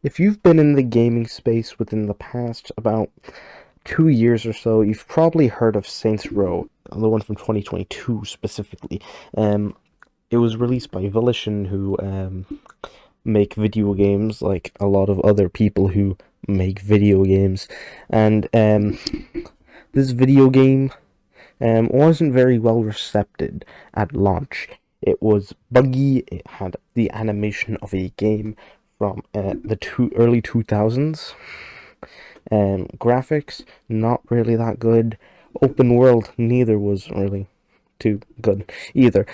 If you've been in the gaming space within the past about 2 years or so, you've probably heard of Saints Row, the one from 2022 specifically. It was released by Volition, who make video games like a lot of other people who make video games. And this video game wasn't very well received at launch. It was buggy. It had the animation of a game from the early 2000s. Graphics not really that good. Open world neither was really too good either.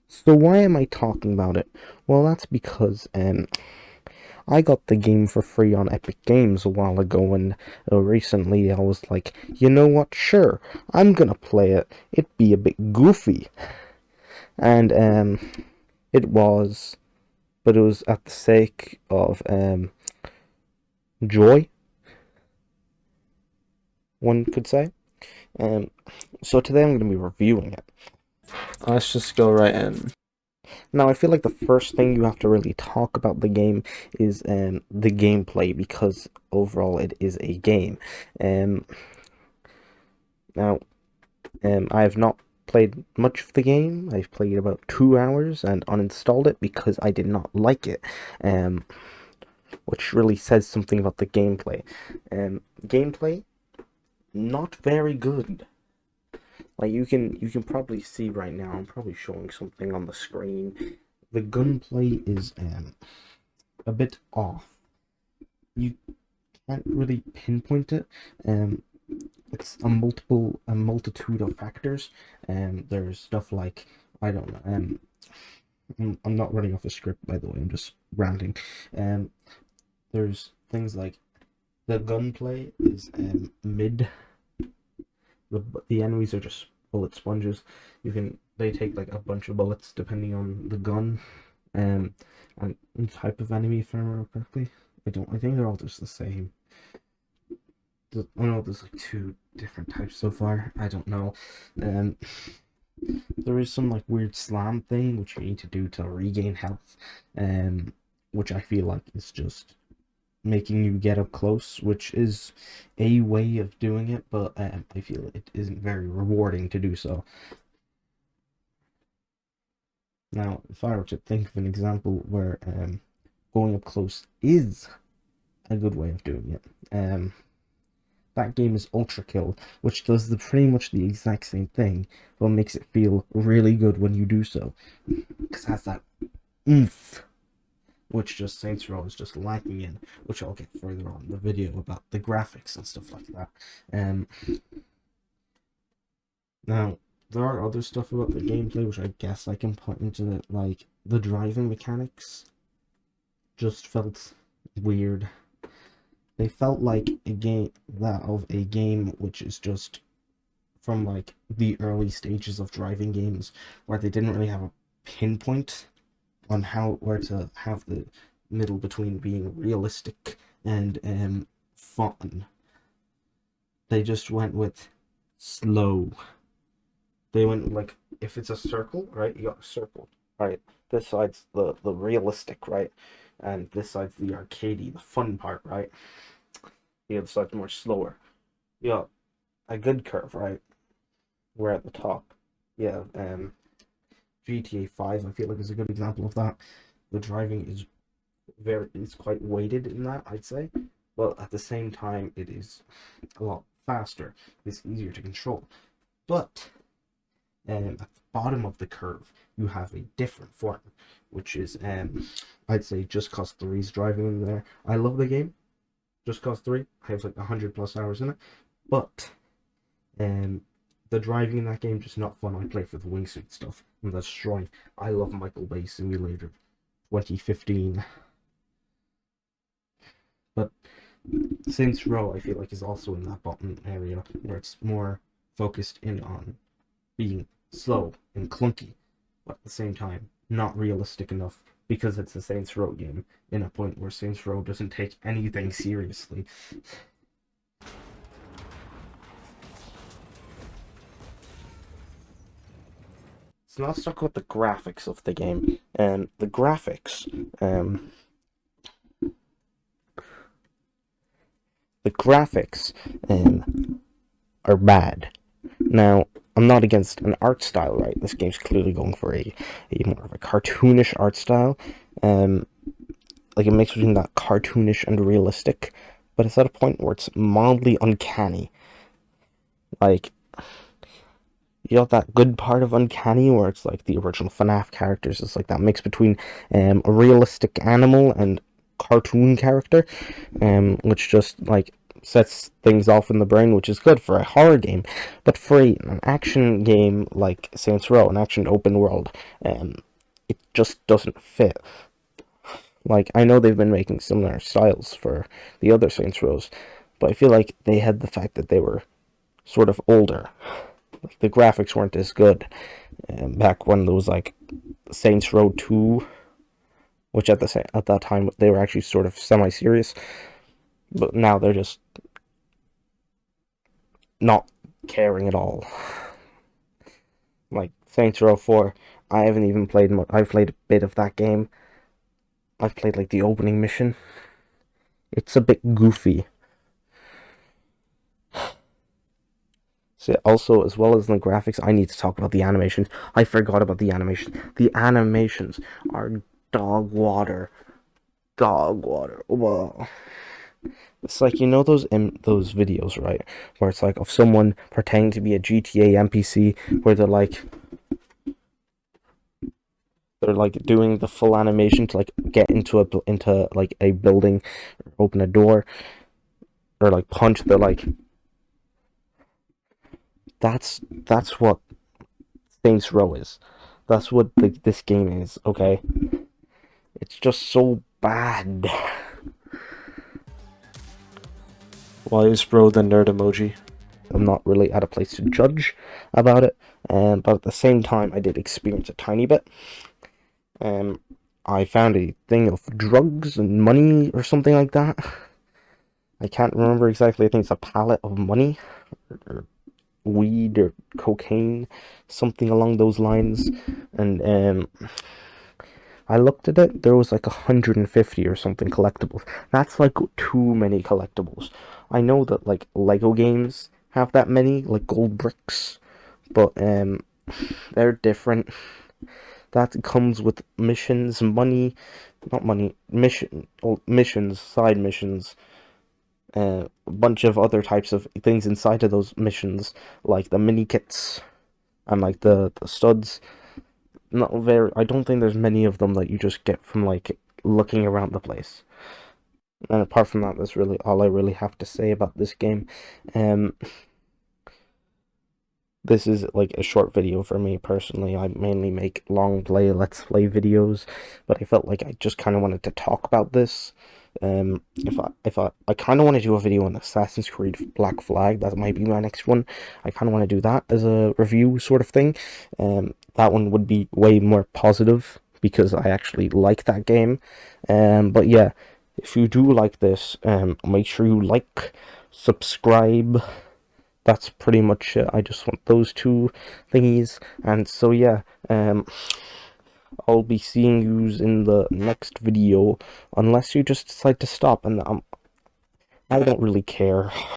So why am I talking about it? Well, that's because I got the game for free on Epic Games a while ago, and recently I was like, you know what? Sure, I'm gonna play it. It'd be a bit goofy, and it was, but it was at the sake of joy, one could say. Um, so today I'm gonna be reviewing it. Let's just go right in. Now, I feel like the first thing you have to really talk about the game is the gameplay, because overall it is a game. Um, now, I have not played much of the game. I've played about 2 hours and uninstalled it because I did not like it, um, which really says something about the gameplay. Gameplay, not very good. Like you can probably see right now, I'm probably showing something on the screen. The gunplay is a bit off. You can't really pinpoint it. Um, it's a multitude of factors. There's stuff like, I don't know. I'm not running off a script, by the way. I'm just ranting. Um, there's things like the gunplay is mid. The enemies are just bullet sponges. They take like a bunch of bullets depending on the gun, um, and type of enemy, if I remember correctly. I think they're all just the same. I know there's like two different types so far. I don't know. Um, there is some like weird slam thing which you need to do to regain health, which I feel like is just making you get up close, which is a way of doing it, but I feel it isn't very rewarding to do so. Now, if I were to think of an example where going up close is a good way of doing it, that game is Ultra Kill, which does pretty much the exact same thing, but makes it feel really good when you do so, because it has that oomph, which just Saints Row is just lacking in, which I'll get further on in the video about the graphics and stuff like that. Um, Now, there are other stuff about the gameplay which I guess I can point into it, like the driving mechanics just felt weird. They felt like a game which is just from like the early stages of driving games, where they didn't really have a pinpoint on where to have the middle between being realistic and fun. They just went with slow. They went like, if it's a circle, right? You got a circle, right? This side's the realistic, right? And this side's the arcadey, the fun part, right? The other side's more slower. You got a good curve, right? We're at the top. Yeah, GTA 5, I feel like, is a good example of that. The driving is quite weighted in that, I'd say. But at the same time, it is a lot faster. It's easier to control. But at the bottom of the curve, you have a different form, which is, I'd say, Just Cause 3's driving in there. I love the game, Just Cause 3. I have like 100 plus hours in it, but um, the driving in that game just not fun. I play for the wingsuit stuff and the destroying. I love Michael Bay Simulator 2015, but Saints Row, I feel like, is also in that bottom area where it's more focused in on being slow and clunky, but at the same time not realistic enough, because it's a Saints Row game, in a point where Saints Row doesn't take anything seriously. So now let's talk about the graphics of the game. And the graphics, the graphics are bad. Now, I'm not against an art style, right? This game's clearly going for a more of a cartoonish art style, like a mix between that cartoonish and realistic, but it's at a point where it's mildly uncanny. Like, you got that good part of uncanny where it's like the original FNAF characters. It's like that mix between a realistic animal and cartoon character, which just like sets things off in the brain, which is good for a horror game. But for an action game like Saints Row, an action open world, it just doesn't fit. Like, I know they've been making similar styles for the other Saints Rows, but I feel like they had the fact that they were sort of older. Like, the graphics weren't as good back when there was like Saints Row 2, which at that time they were actually sort of semi-serious, but now they're just not caring at all. Like Saints Row 4, I haven't even played much. I've played a bit of that game. I've played like the opening mission. It's a bit goofy. So also, as well as the graphics, I need to talk about the animations. I forgot about the animations. The animations are dog water. Dog water. Whoa. It's like, you know those videos, right? Where it's like of someone pretending to be a GTA NPC, where they're like doing the full animation to like get into like a building, or open a door, or like punch. They're like, that's what Saints Row is. That's what this game is. Okay, it's just so bad. Why is bro the nerd emoji? I'm not really at a place to judge about it, but at the same time, I did experience a tiny bit. I found a thing of drugs and money or something like that. I can't remember exactly. I think it's a pallet of money, or weed, or cocaine, something along those lines. And I looked at it. There was like 150 or something collectibles. That's like too many collectibles. I know that like Lego games have that many, like gold bricks, but they're different. That comes with missions, money, not money, missions, side missions, a bunch of other types of things inside of those missions, like the mini kits and like the studs. Not very. I don't think there's many of them that you just get from like looking around the place. And apart from that, that's really all I really have to say about this game. This is like a short video for me personally. I mainly make let's play videos, but I felt like I just kind of wanted to talk about this. If I kind of want to do a video on Assassin's Creed Black Flag. That might be my next one. I kind of want to do that as a review sort of thing. That one would be way more positive because I actually like that game. But yeah, if you do like this, make sure you like, subscribe. That's pretty much it. I just want those two thingies. And so yeah, I'll be seeing you in the next video, unless you just decide to stop, and I don't really care.